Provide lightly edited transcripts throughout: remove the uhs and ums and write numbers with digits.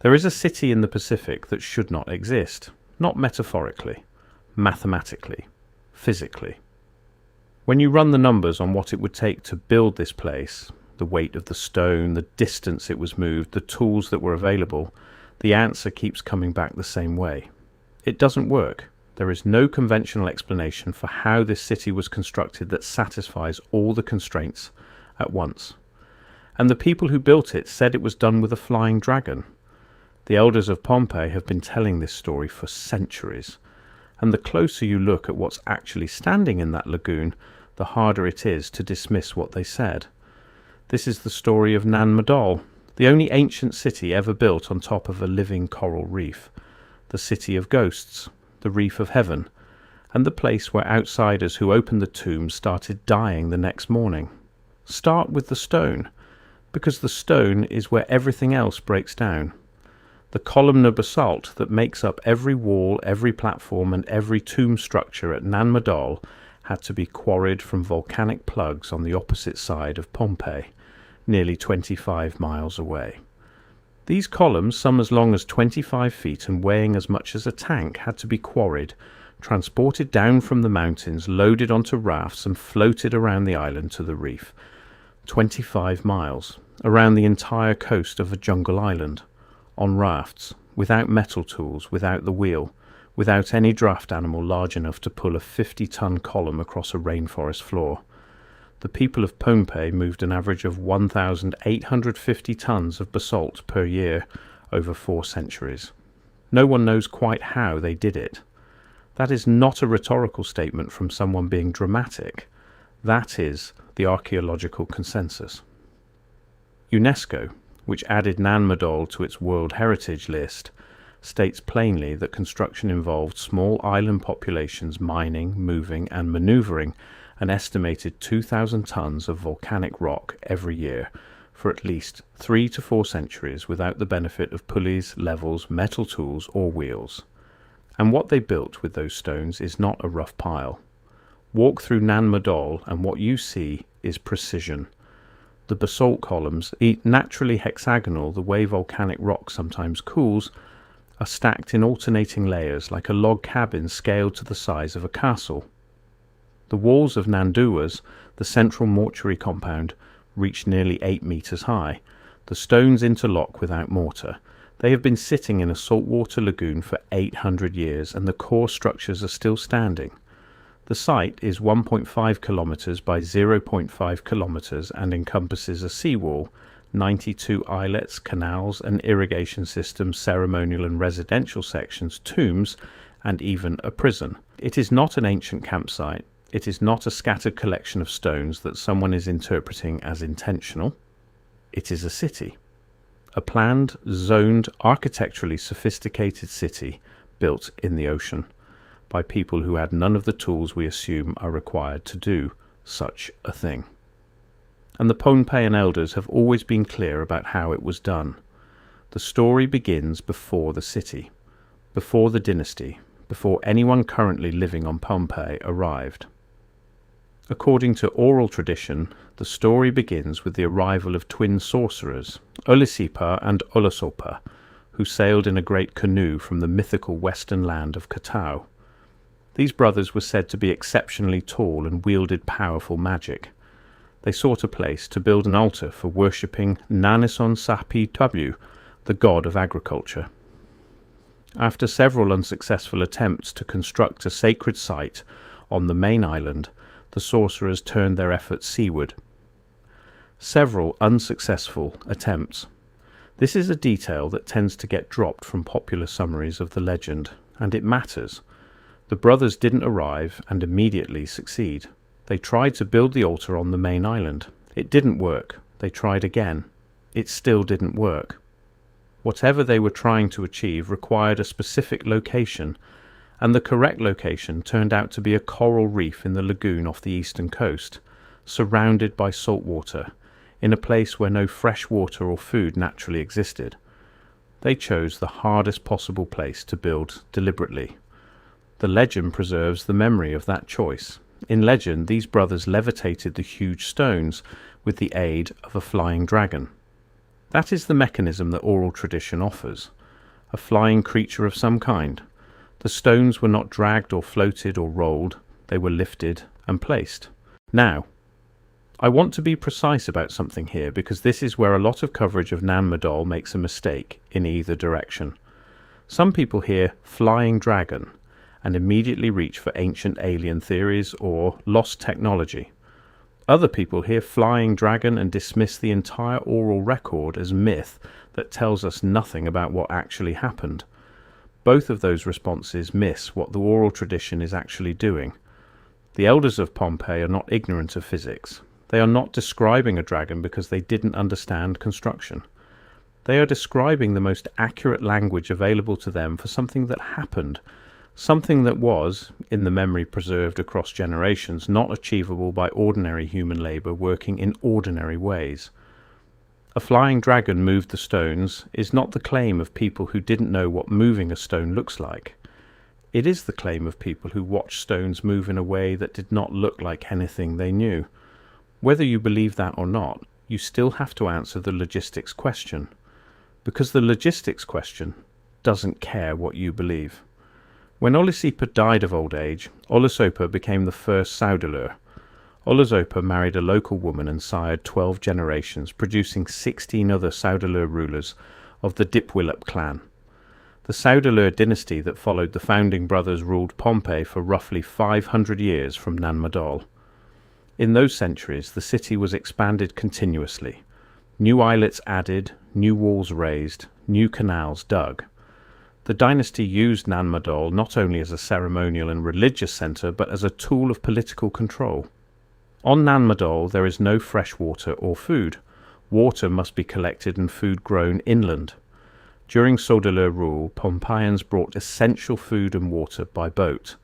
There is a city in the Pacific that should not exist, not metaphorically, mathematically, physically. When you run the numbers on what it would take to build this place, the weight of the stone, the distance it was moved, the tools that were available, the answer keeps coming back the same way. It doesn't work. There is no conventional explanation for how this city was constructed that satisfies all the constraints at once. And the people who built it said it was done with a flying dragon. The elders of Pohnpei have been telling this story for centuries, and the closer you look at what's actually standing in that lagoon, the harder it is to dismiss what they said. This is the story of Nan Madol, the only ancient city ever built on top of a living coral reef, the city of ghosts, the reef of heaven, and the place where outsiders who opened the tombs started dying the next morning. Start with the stone, because the stone is where everything else breaks down. The columnar basalt that makes up every wall, every platform, and every tomb structure at Nan Madol had to be quarried from volcanic plugs on the opposite side of Pohnpei, nearly 25 miles away. These columns, some as long as 25 feet and weighing as much as a tank, had to be quarried, transported down from the mountains, loaded onto rafts, and floated around the island to the reef. 25 miles, around the entire coast of a jungle island, on rafts, without metal tools, without the wheel, without any draft animal large enough to pull a 50-ton column across a rainforest floor. The people of Pohnpei moved an average of 1,850 tons of basalt per year over 4 centuries. No one knows quite how they did it. That is not a rhetorical statement from someone being dramatic. That is the archaeological consensus. UNESCO, which added Nan Madol to its World Heritage List, states plainly that construction involved small island populations mining, moving, and maneuvering an estimated 2,000 tons of volcanic rock every year for at least 3 to 4 centuries without the benefit of pulleys, levels, metal tools, or wheels. And what they built with those stones is not a rough pile. Walk through Nan Madol and what you see is precision. The basalt columns, naturally hexagonal the way volcanic rock sometimes cools, are stacked in alternating layers like a log cabin scaled to the size of a castle. The walls of Nanduwas, the central mortuary compound, reach nearly 8 meters high. The stones interlock without mortar. They have been sitting in a saltwater lagoon for 800 years and the core structures are still standing. The site is 1.5 kilometers by 0.5 kilometers and encompasses a seawall, 92 islets, canals, an irrigation system, ceremonial and residential sections, tombs, and even a prison. It is not an ancient campsite. It is not a scattered collection of stones that someone is interpreting as intentional. It is a city. A planned, zoned, architecturally sophisticated city built in the ocean by people who had none of the tools we assume are required to do such a thing. And the Pohnpeian elders have always been clear about how it was done. The story begins before the city, before the dynasty, before anyone currently living on Pohnpei arrived. According to oral tradition, the story begins with the arrival of twin sorcerers, Olisihpa and Olosohpa, who sailed in a great canoe from the mythical western land of Katau. These brothers were said to be exceptionally tall and wielded powerful magic. They sought a place to build an altar for worshipping Nanison Sapi Tabu, the god of agriculture. After several unsuccessful attempts to construct a sacred site on the main island, the sorcerers turned their efforts seaward. Several unsuccessful attempts. This is a detail that tends to get dropped from popular summaries of the legend, and it matters. The brothers didn't arrive and immediately succeed. They tried to build the altar on the main island. It didn't work. They tried again. It still didn't work. Whatever they were trying to achieve required a specific location, and the correct location turned out to be a coral reef in the lagoon off the eastern coast, surrounded by salt water, in a place where no fresh water or food naturally existed. They chose the hardest possible place to build deliberately. The legend preserves the memory of that choice. In legend, these brothers levitated the huge stones with the aid of a flying dragon. That is the mechanism that oral tradition offers. A flying creature of some kind. The stones were not dragged or floated or rolled, they were lifted and placed. Now, I want to be precise about something here because this is where a lot of coverage of Nan Madol makes a mistake in either direction. Some people hear flying dragon and immediately reach for ancient alien theories or lost technology. Other people hear flying dragon and dismiss the entire oral record as myth that tells us nothing about what actually happened. Both of those responses miss what the oral tradition is actually doing. The elders of Pohnpei are not ignorant of physics. They are not describing a dragon because they didn't understand construction. They are describing the most accurate language available to them for something that happened, something that was, in the memory preserved across generations, not achievable by ordinary human labour working in ordinary ways. A flying dragon moved the stones is not the claim of people who didn't know what moving a stone looks like. It is the claim of people who watched stones move in a way that did not look like anything they knew. Whether you believe that or not, you still have to answer the logistics question. Because the logistics question doesn't care what you believe. When Olisihpa died of old age, Olosohpa became the first Saudeleur. Olosohpa married a local woman and sired 12 generations, producing 16 other Saudeleur rulers of the Dipwillip clan. The Saudeleur dynasty that followed the founding brothers ruled Pohnpei for roughly 500 years from Nan Madol. In those centuries, the city was expanded continuously. New islets added, new walls raised, new canals dug. The dynasty used Nan Madol not only as a ceremonial and religious centre, but as a tool of political control. On Nan Madol there is no fresh water or food. Water must be collected and food grown inland. During Saudeleur rule, Pohnpeians brought essential food and water by boat.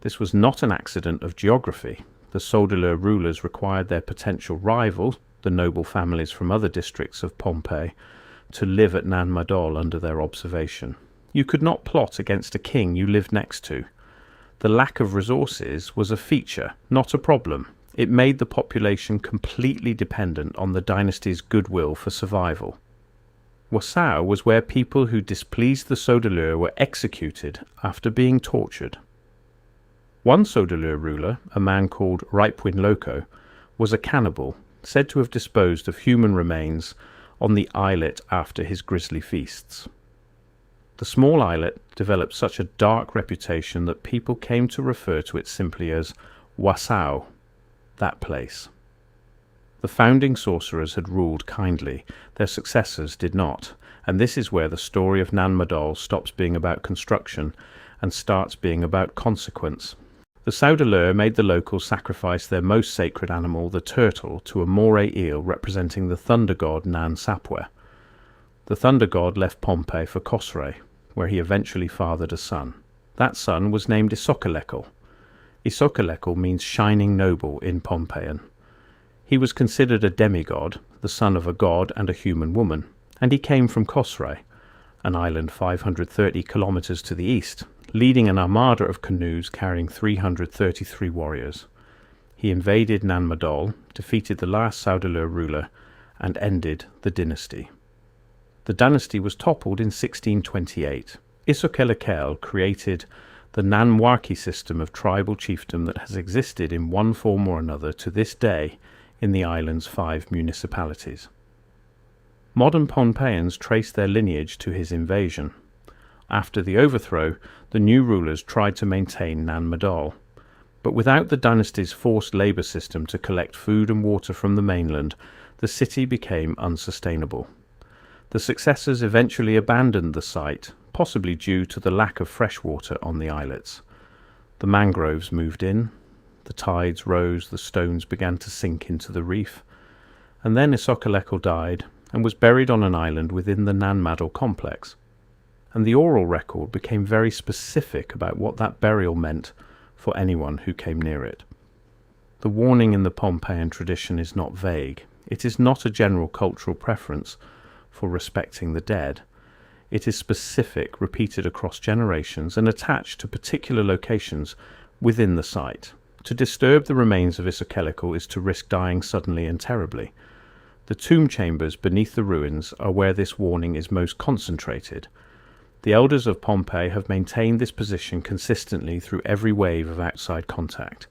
This was not an accident of geography. The Saudeleur rulers required their potential rivals, the noble families from other districts of Pohnpei, to live at Nan Madol under their observation. You could not plot against a king you lived next to. The lack of resources was a feature, not a problem. It made the population completely dependent on the dynasty's goodwill for survival. Wasau was where people who displeased the Saudeleur were executed after being tortured. One Saudeleur ruler, a man called Ripewin Loco, was a cannibal, said to have disposed of human remains on the islet after his grisly feasts. The small islet developed such a dark reputation that people came to refer to it simply as Wasau, that place. The founding sorcerers had ruled kindly, their successors did not, and this is where the story of Nan Madol stops being about construction and starts being about consequence. The Saudeleur made the locals sacrifice their most sacred animal, the turtle, to a moray eel representing the thunder god Nan Sapwe. The thunder god left Pohnpei for Khosrei, where he eventually fathered a son. That son was named Isokelekel. Isokelekel means shining noble in Pohnpeian. He was considered a demigod, the son of a god and a human woman, and he came from Khosrei, an island 530 kilometers to the east, leading an armada of canoes carrying 333 warriors. He invaded Nan Madol, defeated the last Saudeleur ruler, and ended the dynasty. The dynasty was toppled in 1628. Isokelekel created the Nan Warki system of tribal chiefdom that has existed in one form or another to this day in the island's 5 municipalities. Modern Pohnpeians trace their lineage to his invasion. After the overthrow, the new rulers tried to maintain Nan Madol. But without the dynasty's forced labour system to collect food and water from the mainland, the city became unsustainable. The successors eventually abandoned the site, possibly due to the lack of fresh water on the islets. The mangroves moved in, the tides rose, the stones began to sink into the reef, and then Isokelekel died and was buried on an island within the Nan Madol complex. And the oral record became very specific about what that burial meant for anyone who came near it. The warning in the Pohnpeian tradition is not vague. It is not a general cultural preference for respecting the dead. It is specific, repeated across generations, and attached to particular locations within the site. To disturb the remains of Isokelekel is to risk dying suddenly and terribly. The tomb chambers beneath the ruins are where this warning is most concentrated. The elders of Pohnpei have maintained this position consistently through every wave of outside contact,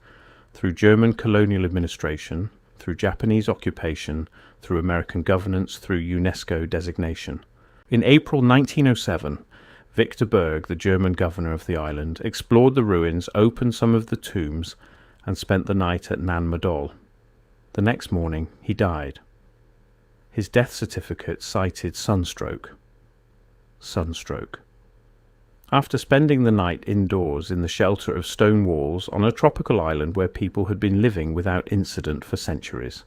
through German colonial administration, through Japanese occupation, through American governance, through UNESCO designation. In April 1907, Victor Berg, the German governor of the island, explored the ruins, opened some of the tombs, and spent the night at Nan Madol. The next morning, he died. His death certificate cited sunstroke. Sunstroke. After spending the night indoors in the shelter of stone walls on a tropical island where people had been living without incident for centuries.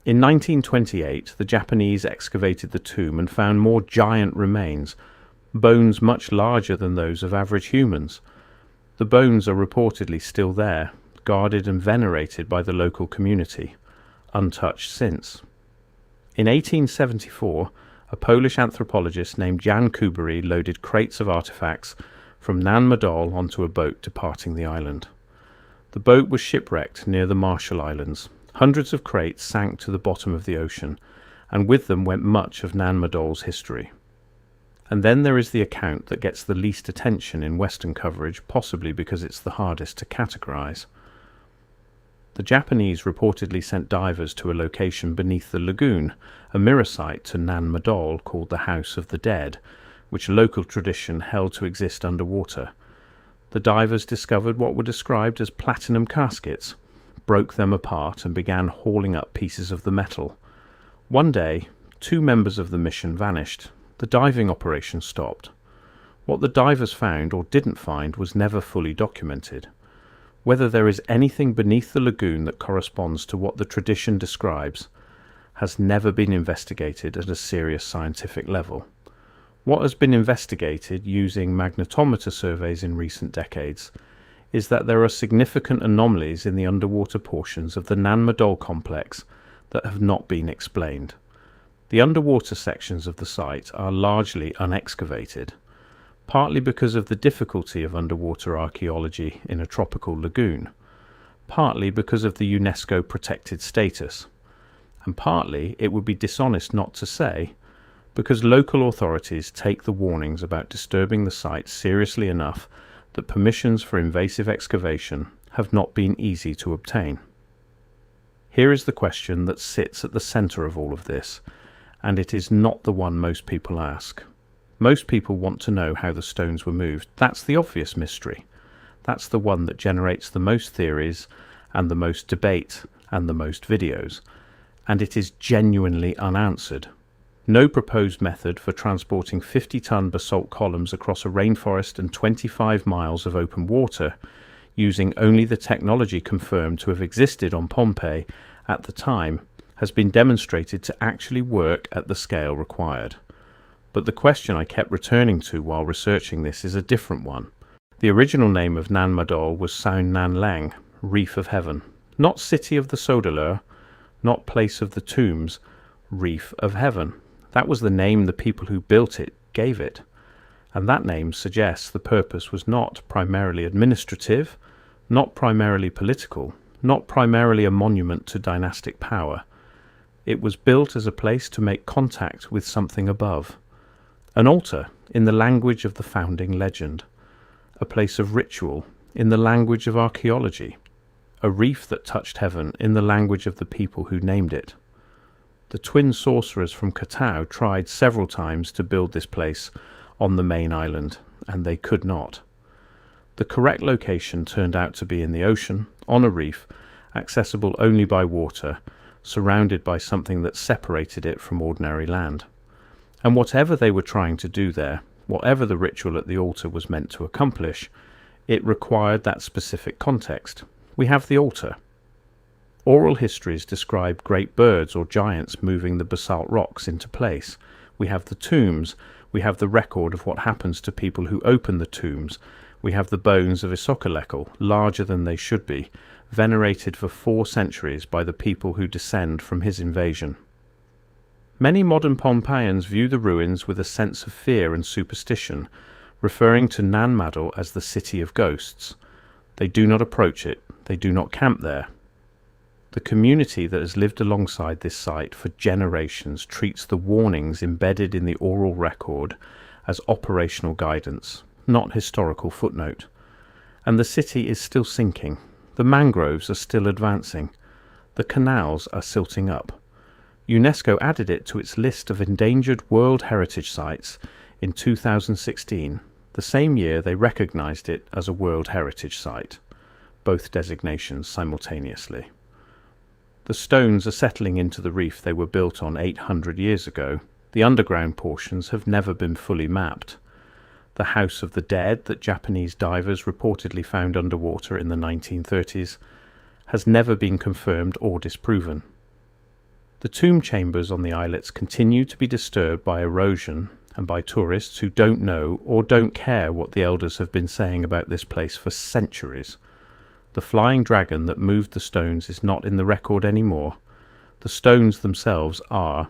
In 1928, the Japanese excavated the tomb and found more giant remains, bones much larger than those of average humans. The bones are reportedly still there, guarded and venerated by the local community, untouched since. In 1874, a Polish anthropologist named Jan Kubary loaded crates of artifacts from Nan Madol onto a boat departing the island. The boat was shipwrecked near the Marshall Islands. Hundreds of crates sank to the bottom of the ocean, and with them went much of Nan Madol's history. And then there is the account that gets the least attention in Western coverage, possibly because it's the hardest to categorize. The Japanese reportedly sent divers to a location beneath the lagoon, a mirror site to Nan Madol called the House of the Dead, which local tradition held to exist underwater. The divers discovered what were described as platinum caskets, broke them apart and began hauling up pieces of the metal. One day, 2 members of the mission vanished. The diving operation stopped. What the divers found or didn't find was never fully documented. Whether there is anything beneath the lagoon that corresponds to what the tradition describes has never been investigated at a serious scientific level. What has been investigated using magnetometer surveys in recent decades is that there are significant anomalies in the underwater portions of the Nan Madol complex that have not been explained. The underwater sections of the site are largely unexcavated, partly because of the difficulty of underwater archaeology in a tropical lagoon, partly because of the UNESCO protected status, and partly, it would be dishonest not to say, because local authorities take the warnings about disturbing the site seriously enough that permissions for invasive excavation have not been easy to obtain. Here is the question that sits at the centre of all of this, and it is not the one most people ask. Most people want to know how the stones were moved. That's the obvious mystery. That's the one that generates the most theories and the most debate and the most videos. And it is genuinely unanswered. No proposed method for transporting 50-ton basalt columns across a rainforest and 25 miles of open water, using only the technology confirmed to have existed on Pohnpei at the time, has been demonstrated to actually work at the scale required. But the question I kept returning to while researching this is a different one. The original name of Nan Madol was Sound Nan Lang, Reef of Heaven. Not City of the Saudeleur, not Place of the Tombs, Reef of Heaven. That was the name the people who built it gave it. And that name suggests the purpose was not primarily administrative, not primarily political, not primarily a monument to dynastic power. It was built as a place to make contact with something above. An altar, in the language of the founding legend. A place of ritual, in the language of archaeology. A reef that touched heaven, in the language of the people who named it. The twin sorcerers from Kotao tried several times to build this place on the main island, and they could not. The correct location turned out to be in the ocean, on a reef, accessible only by water, surrounded by something that separated it from ordinary land. And whatever they were trying to do there, whatever the ritual at the altar was meant to accomplish, it required that specific context. We have the altar. Oral histories describe great birds or giants moving the basalt rocks into place. We have the tombs. We have the record of what happens to people who open the tombs. We have the bones of Isokelekel, larger than they should be, venerated for 4 centuries by the people who descend from his invasion. Many modern Pohnpeians view the ruins with a sense of fear and superstition, referring to Nan Madal as the city of ghosts. They do not approach it. They do not camp there. The The community that has lived alongside this site for generations treats the warnings embedded in the oral record as operational guidance, not historical footnote. And the city is still sinking. The mangroves are still advancing. The canals are silting up. UNESCO added it to its list of endangered World Heritage Sites in 2016, the same year they recognised it as a World Heritage Site, both designations simultaneously. The stones are settling into the reef they were built on 800 years ago. The underground portions have never been fully mapped. The House of the Dead that Japanese divers reportedly found underwater in the 1930s has never been confirmed or disproven. The tomb chambers on the islets continue to be disturbed by erosion and by tourists who don't know or don't care what the elders have been saying about this place for centuries. The flying dragon that moved the stones is not in the record anymore. The stones themselves are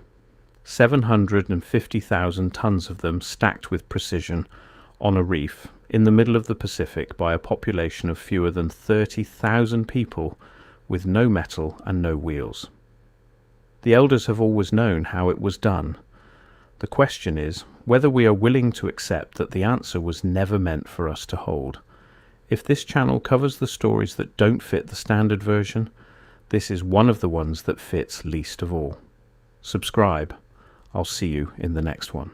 750,000 tons of them stacked with precision on a reef in the middle of the Pacific by a population of fewer than 30,000 people with no metal and no wheels. The elders have always known how it was done. The question is whether we are willing to accept that the answer was never meant for us to hold. If this channel covers the stories that don't fit the standard version, this is one of the ones that fits least of all. Subscribe. I'll see you in the next one.